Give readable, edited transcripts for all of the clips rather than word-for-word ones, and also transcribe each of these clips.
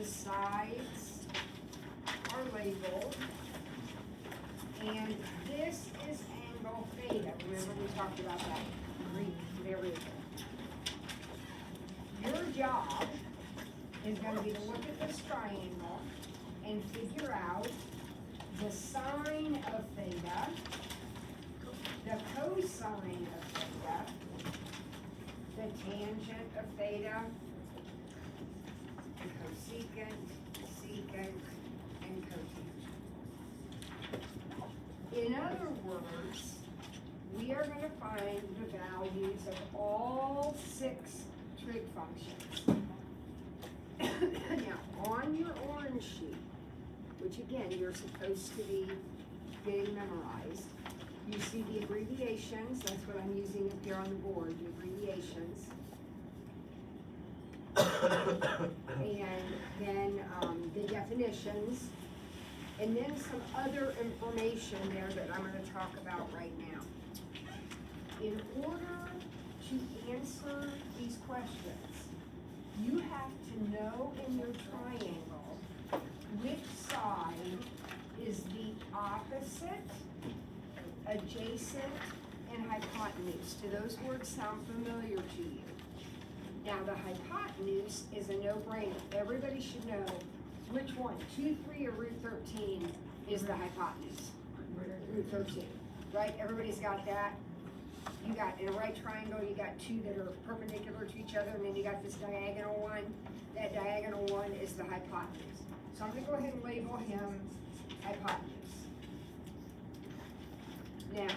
the sides are labeled, and this is angle theta. Remember we talked about that Greek variable. Your job is going to be to look at this triangle and figure out the sine of theta, the cosine of theta, the tangent of theta, the cosecant, secant, and cotangent. In other words, we are going to find the values of all 6 trig functions. Now, on your orange sheet, which again, you're supposed to be getting memorized, you see the abbreviations. That's what I'm using up here on the board, the abbreviations. And then the definitions, and then some other information there that I'm going to talk about right now. In order to answer these questions, you have to know in your triangle which side is the opposite, adjacent, and hypotenuse. Do those words sound familiar to you? Now, the hypotenuse is a no-brainer. Everybody should know which one, 2, 3, or root 13 is the hypotenuse. Root 13, right? Everybody's got that. You got, in a right triangle, you got 2 that are perpendicular to each other, and then you got this diagonal one. That diagonal one is the hypotenuse. So I'm going to go ahead and label him hypotenuse. Now,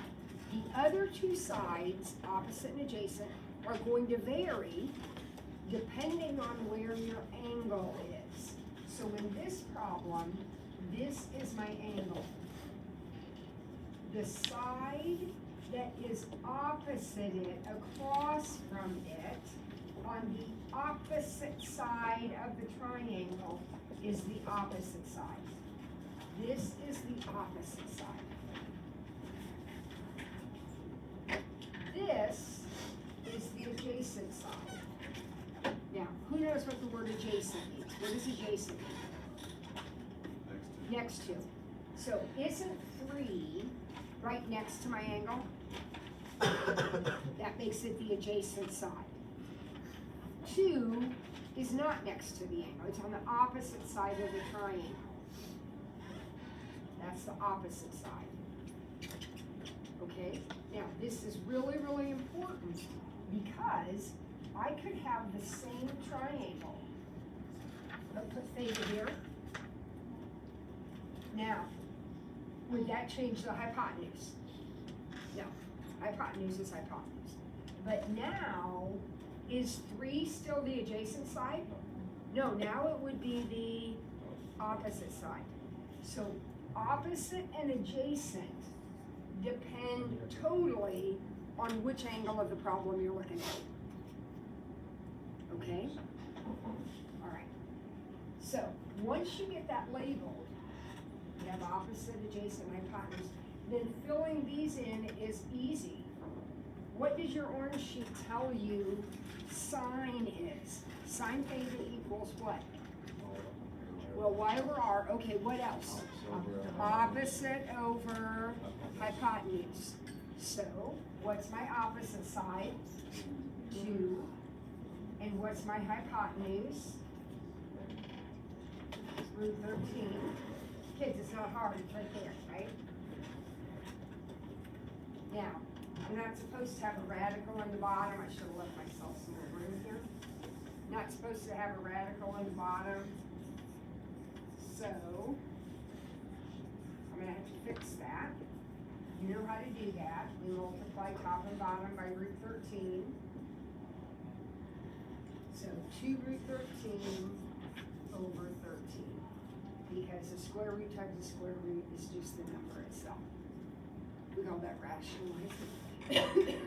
the other 2 sides, opposite and adjacent, are going to vary depending on where your angle is. So in this problem, this is my angle. The side that is opposite it, across from it, on the opposite side of the triangle is the opposite side. This is the opposite side. This is the adjacent side. Now, who knows what the word adjacent means? What does adjacent mean? Next to. So isn't 3 right next to my angle? That makes it the adjacent side. 2 is not next to the angle. It's on the opposite side of the triangle. That's the opposite side. Okay? Now, this is really, really important because I could have the same triangle. I'll put theta here. Now, would that change the hypotenuse? No. Hypotenuse is hypotenuse. But now, is 3 still the adjacent side? No, now it would be the opposite side. So opposite and adjacent depend totally on which angle of the problem you're looking at. Okay? All right. So once you get that labeled, you have opposite, adjacent, hypotenuse, then filling these in is easy. What does your orange sheet tell you sine is? Sine theta equals what? Well, y over r. Okay, what else? Opposite over hypotenuse. So, what's my opposite side? 2. And what's my hypotenuse? Root 13. Kids, it's not hard. It's right there, right? Now, I'm not supposed to have a radical on the bottom. I should have left myself some more room here. Not supposed to have a radical on the bottom. So, I'm going to have to fix that. You know how to do that. We multiply top and bottom by root 13. So 2 root 13 over 13. Because the square root times the square root is just the number itself. We call that rationalizing.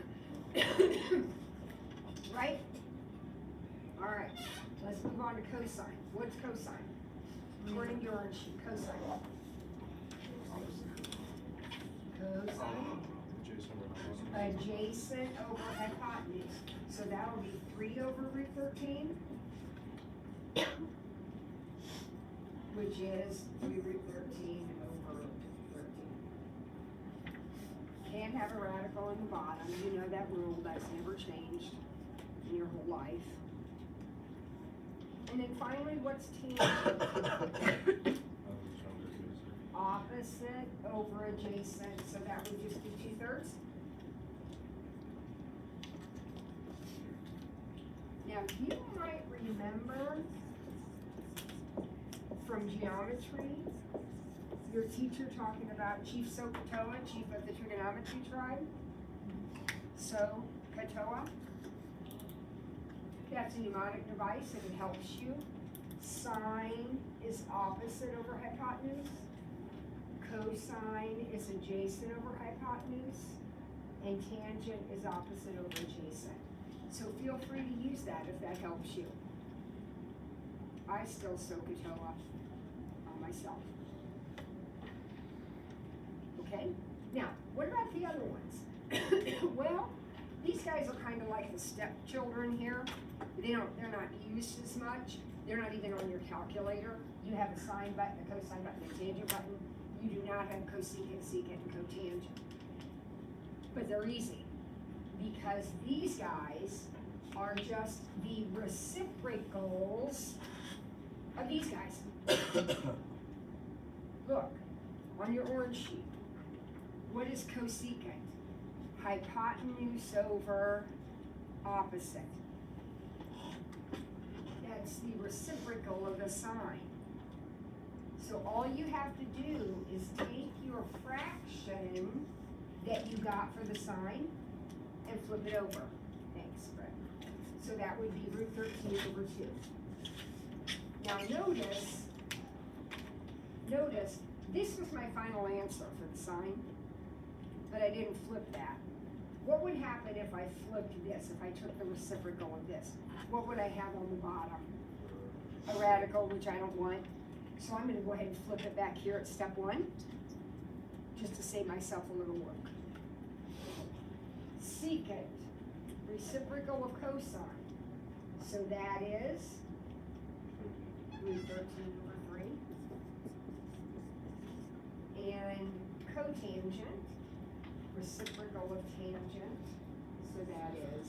Right? All right. Let's move on to cosine. What's cosine? According to your orange sheet, cosine. Cosine. Adjacent over hypotenuse. So that'll be 3 over root 13. which is 3 root 13 over 13. Can't have a radical in the bottom. You know that rule, that's never changed in your whole life. And then finally, what's tangent? Opposite over adjacent, so that would just be 2/3. Now, you might remember from geometry, your teacher talking about Chief Sokotoa, chief of the trigonometry tribe. So, Katoa, that's a mnemonic device and it helps you. Sine is opposite over hypotenuse. Cosine is adjacent over hypotenuse. And tangent is opposite over adjacent. So feel free to use that if that helps you. I still Sokotoa on myself. Okay, now, what about the other ones? Well, these guys are kind of like the stepchildren here. They're not used as much. They're not even on your calculator. You have a sine button, a cosine button, a tangent button. You do not have cosecant, secant, and cotangent. But they're easy because these guys are just the reciprocals of these guys. Look, on your orange sheet, what is cosecant? Hypotenuse over opposite. That's the reciprocal of the sine. So all you have to do is take your fraction that you got for the sine and flip it over. Thanks, Fred. So that would be root 13 over 2. Now notice, this was my final answer for the sine, but I didn't flip that. What would happen if I flipped this, if I took the reciprocal of this? What would I have on the bottom? A radical, which I don't want. So I'm gonna go ahead and flip it back here at step 1, just to save myself a little work. Secant, reciprocal of cosine. So that is root 13 over 3. And cotangent, reciprocal of tangent. So that is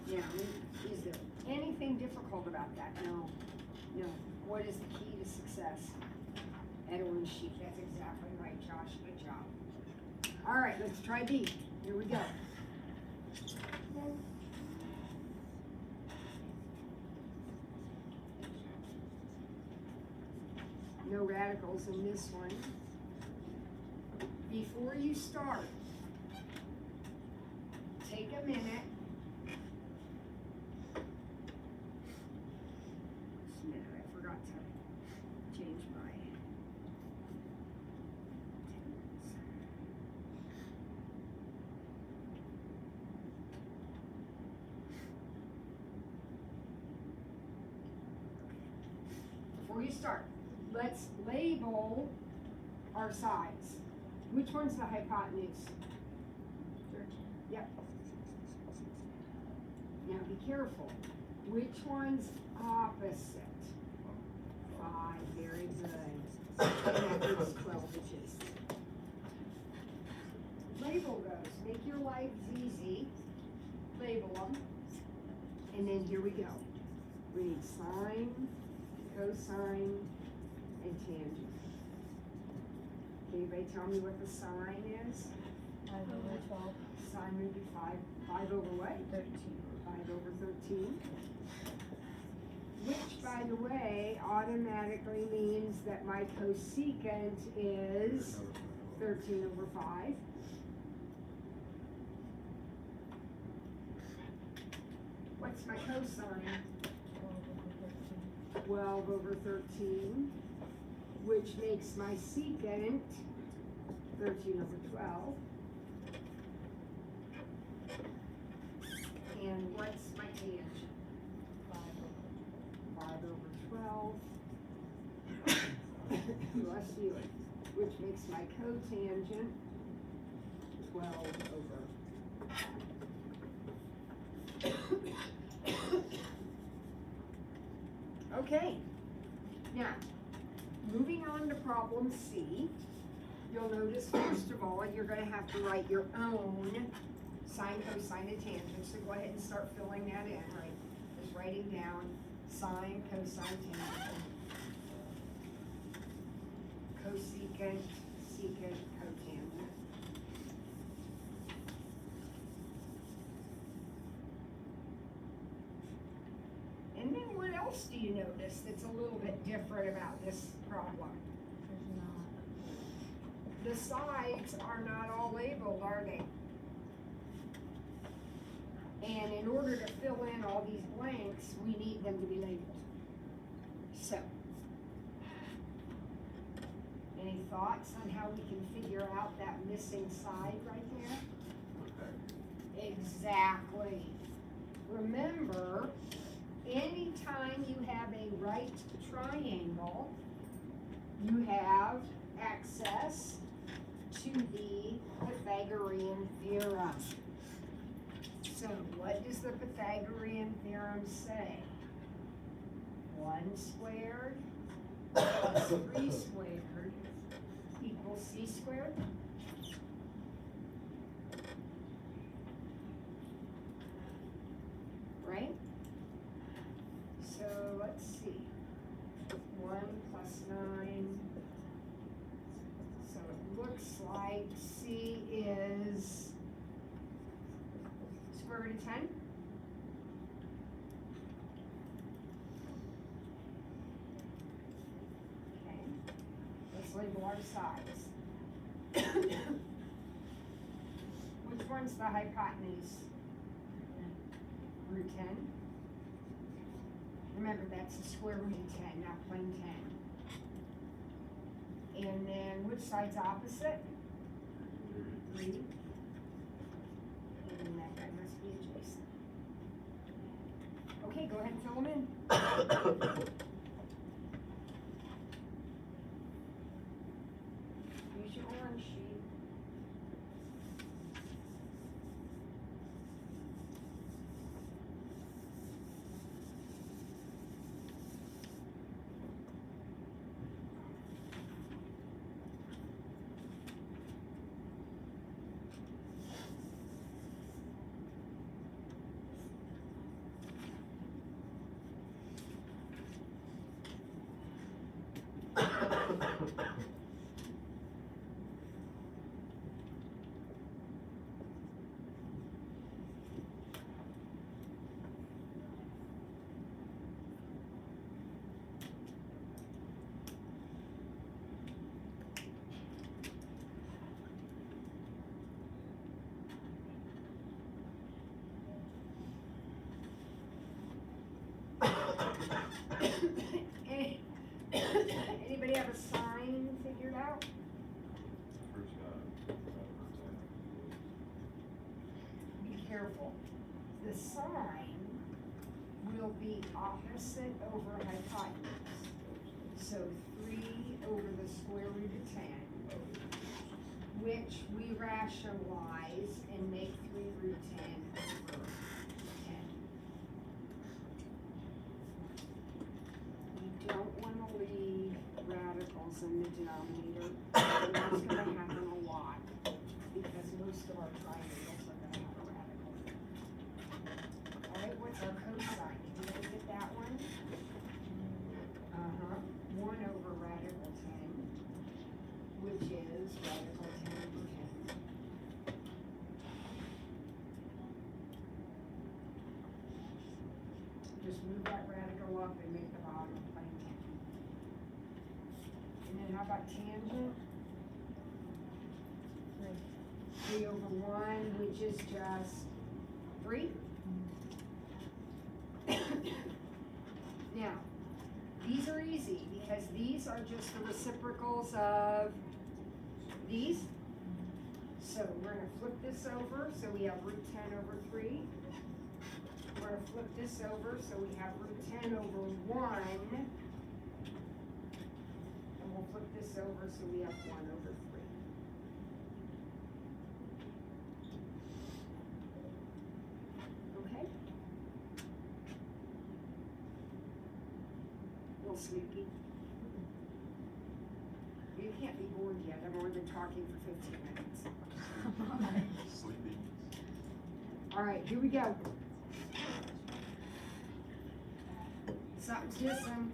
3/2. Now, is there anything difficult about that? No. What is the key to success? At orange sheet, that's exactly right, Josh, good job. All right, let's try B. Here we go. No radicals in this one. Before you start, take a minute. Just a minute, I forgot to change my attendance. Before you start, let's label our sides. Which one's the hypotenuse? 13. Yep. Now be careful. Which one's opposite? 5. Very good. And that is 12 inches. Label those. Make your life easy. Label them. And then here we go. We need sine, cosine, and tangent. Can anybody tell me what the sine is? 5 over 12. Sine would be 5 over what? 13. 5 over 13. Which, by the way, automatically means that my cosecant is 13 over 5. What's my cosine? 12 over 13. Which makes my secant 13 over 12. And what's my tangent? 5 over 12. Bless you. Which makes my cotangent 12 over 5. Okay, now, moving on to problem C, you'll notice first of all, you're gonna have to write your own sine, cosine, and tangent, so go ahead and start filling that in, right? Just writing down sine, cosine, tangent, cosecant, secant, cotangent. And then what else do you notice that's a little bit different about this problem? The sides are not all labeled, are they? And in order to fill in all these blanks, we need them to be labeled. So, any thoughts on how we can figure out that missing side right there? Exactly. Remember, anytime you have a right triangle, you have access to the Pythagorean theorem. So what does the Pythagorean theorem say? 1 squared plus 3 squared equals c squared. Right? So let's see. 1 plus 9. So it looks like C is square root of 10. Okay. Let's label our sides. Which one's the hypotenuse? Root 10. Remember, that's the square root of 10, not plain 10. And then which side's opposite? 3. And that guy must be adjacent. Okay, go ahead and fill them in. Use your orange sheet. Anybody have a sign figured out? Be careful. The sign will be opposite over hypotenuse. So 3 over the square root of 10, which we rationalize and make 3 root 10 over 10. We don't want to leave radicals in the denominator. And that's going to happen a lot because most of our triangles are going to have a radical. All right, what's our cosine? Did you get that one? 1 over radical 10, which is radical 10 over 10. Just move that radical up and make the bottom plain 10. And then how about tangent? 3 over 1, which is just 3. Now, these are easy because these are just the reciprocals of these. So we're going to flip this over, so we have root 10 over 3. We're going to flip this over, so we have root 10 over 1. And we'll flip this over, so we have 1 over 3. Okay? sleepy? You can't be bored yet. I've only been talking for 15 minutes. Sleepy. All right, here we go. Something's missing.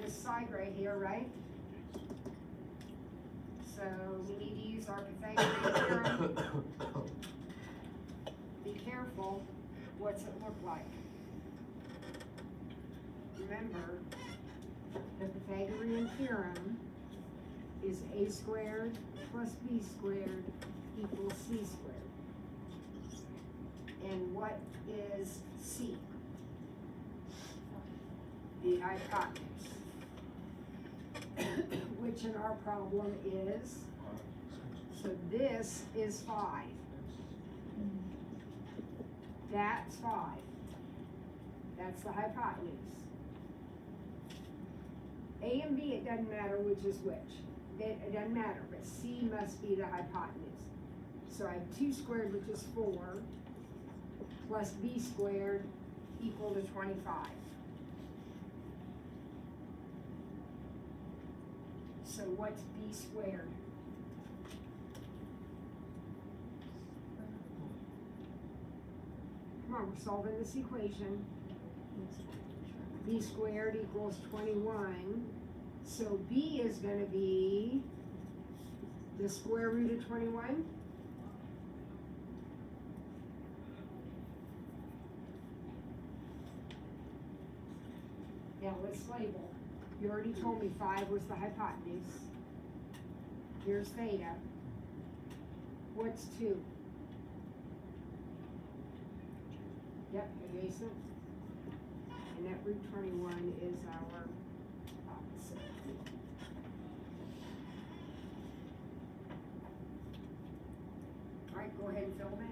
This side right here, right? So we need to use our Pythagorean theorem. Be careful. What's it look like? Remember, the Pythagorean theorem is a squared plus b squared equals c squared. And what is c? The hypotenuse. Which in our problem is, so this is 5. That's 5. That's the hypotenuse. A and B, it doesn't matter which is which. It doesn't matter, but C must be the hypotenuse. So I have 2 squared, which is 4, plus B squared equal to 25. So what's B squared? Come on, we're solving this equation. B squared equals 21. So B is going to be the square root of 21. Now let's label. You already told me 5 was the hypotenuse. Here's theta. What's 2? Yep, adjacent. And that root 21 is our opposite. All right, go ahead and fill them in.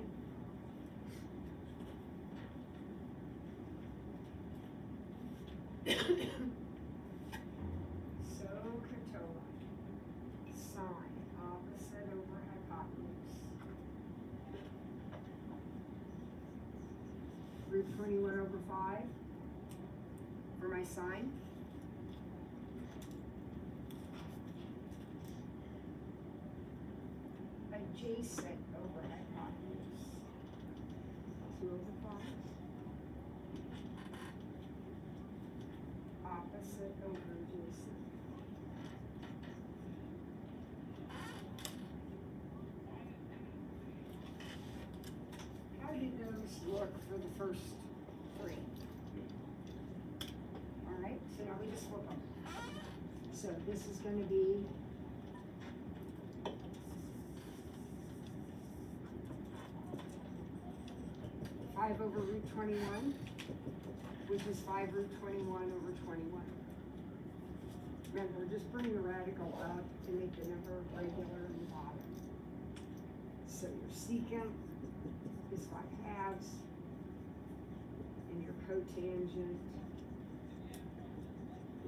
So, Catola, sine, opposite over hypotenuse. Root 21 over 5 for my sine. Adjacent over hypotenuse. 2 over 5. Opposite over adjacent. How did those look for the first 3? All right, so now we just flip them. So this is going to be 5 over root 21, which is 5 root 21 over 21. Remember, just bring the radical up to make the number regular in the bottom. So your secant is 5 halves, and your cotangent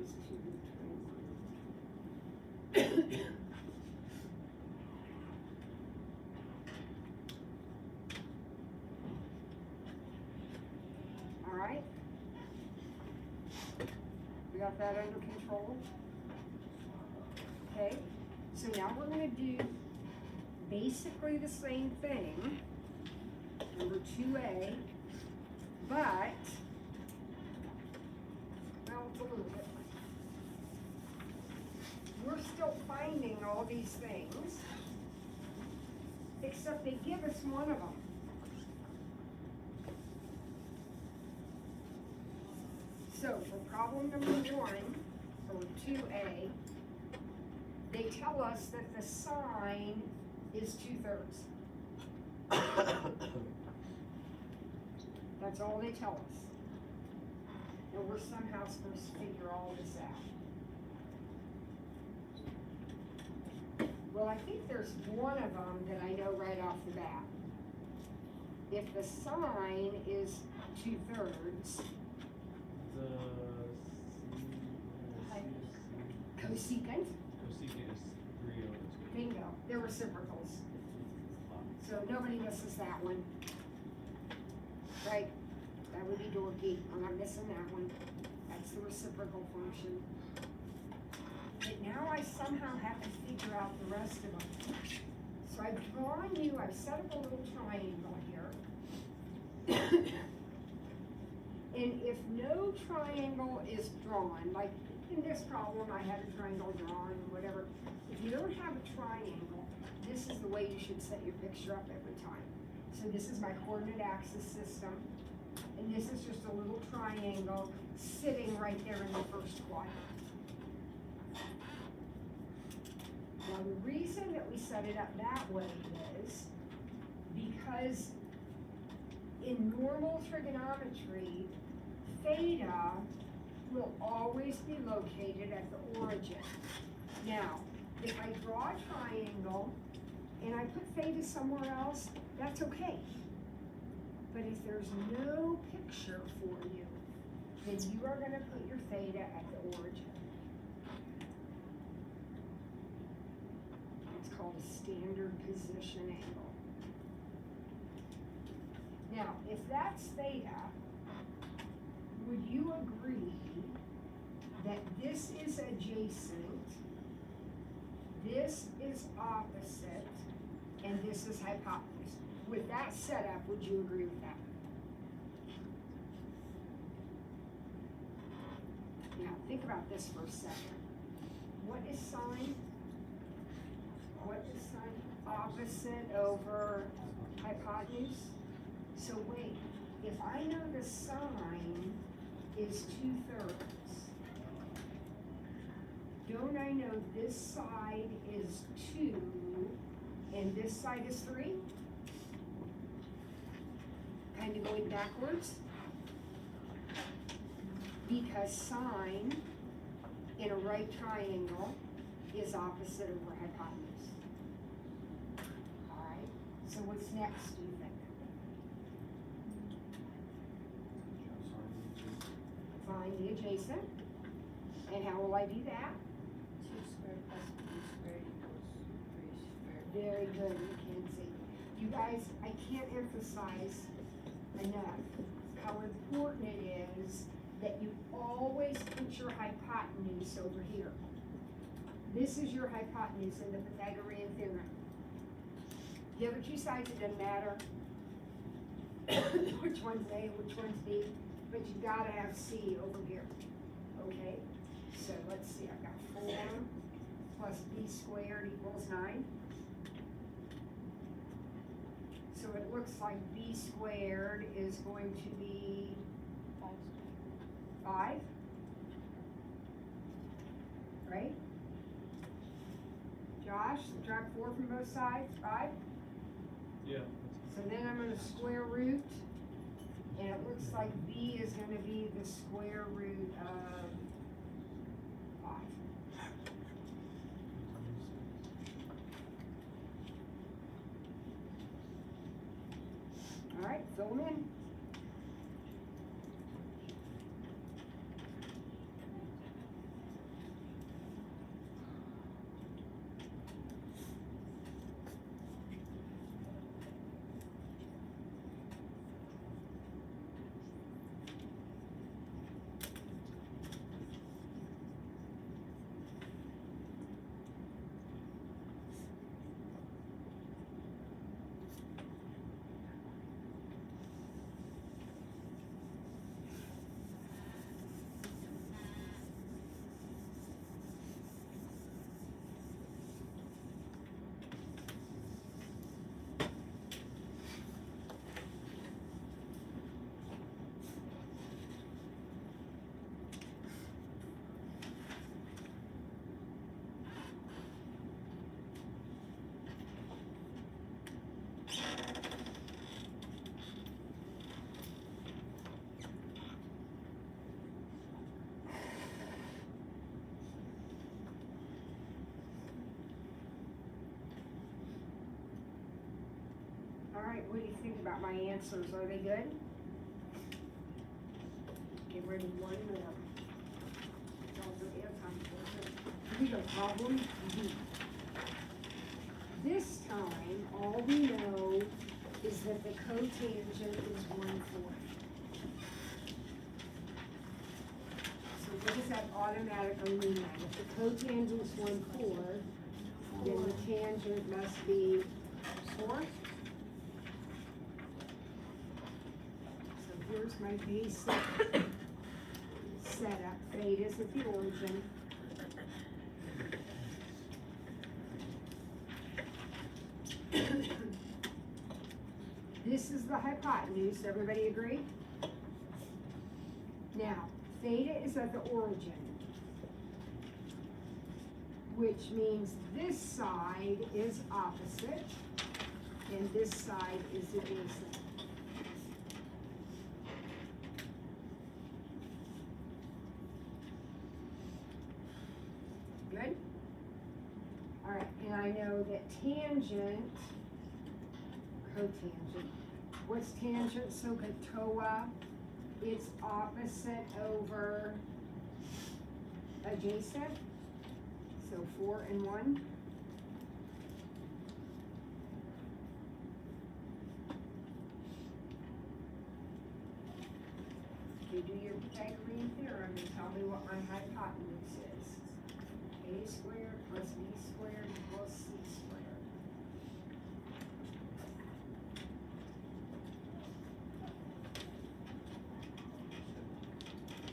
is 2 root 21. All right? We got that under control? Okay, so now we're going to do basically the same thing, number 2a, but, well, it's a little different. We're still finding all these things, except they give us one of them. So for problem number 1, or 2a, they tell us that the sine is 2/3. That's all they tell us. And we're somehow supposed to figure all this out. Well, I think there's one of them that I know right off the bat. If the sine is 2/3, cosecant, Cosecant is 3 over 2. bingo, they're reciprocals. So nobody misses that one. Right? That would be dorky. I'm not missing that one. That's That's the reciprocal function. But now I somehow have to figure out the rest of them. So I've drawn you, I've set up a little triangle here. And if no triangle is drawn, like in this problem, I had a triangle drawn, whatever. If you don't have a triangle, this is the way you should set your picture up every time. So this is my coordinate axis system, and this is just a little triangle sitting right there in the first quadrant. Now the reason that we set it up that way is because in normal trigonometry, theta will always be located at the origin. Now, if I draw a triangle and I put theta somewhere else, that's okay. But if there's no picture for you, then you are going to put your theta at the origin. It's called a standard position angle. Now, if that's theta, would you agree that this is adjacent, this is opposite, and this is hypotenuse? With that setup, would you agree with that? Now, think about this for a second. What is sine? What is sine? Opposite over hypotenuse? So wait, if I know the sine is 2/3, don't I know this side is 2 and this side is 3? Kind of going backwards. Because sine in a right triangle is opposite over hypotenuse. Alright, so what's next, do you think? Find the adjacent. And how will I do that? 2 squared plus b squared equals 3 squared. Very good, Mackenzie. You guys, I can't emphasize enough how important it is that you always put your hypotenuse over here. This is your hypotenuse in the Pythagorean theorem. The other two sides, it doesn't matter which one's A and which one's B, but you gotta have C over here, okay? So let's see, I've got 4 plus B squared equals 9. So it looks like B squared is going to be 5, right? Josh, subtract 4 from both sides, 5? Yeah. So then I'm gonna square root, and it looks like B is gonna be the square root of 5. All right, fill them in. All right, what do you think about my answers? Are they good? Get ready, one more. Here we go, problem B. This time, all we know is that the cotangent is 1/4. So that automatically mean that? If the cotangent's 1/4, then the tangent must be 4? So here's my basic setup. Theta's at the origin. This is the hypotenuse, everybody agree? Now, theta is at the origin, which means this side is opposite, and this side is adjacent. Good? All right, and I know that tangent, cotangent, what's tangent? So TOA, it's opposite over adjacent. So 4 and 1. You do your Pythagorean theorem and tell me what my hypotenuse is. A squared plus B squared equals C squared.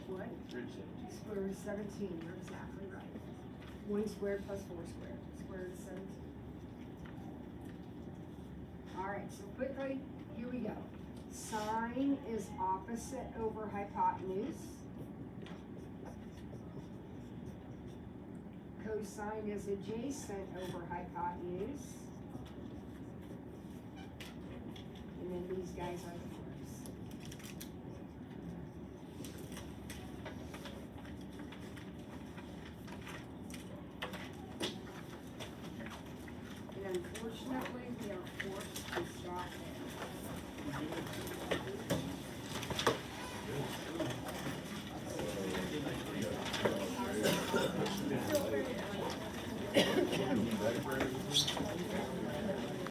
What? Square root of 17, you're exactly right. 1 squared plus 4 squared, square root of 17. All right, so quickly, here we go. Sine is opposite over hypotenuse. Cosine is adjacent over hypotenuse. And then these guys are the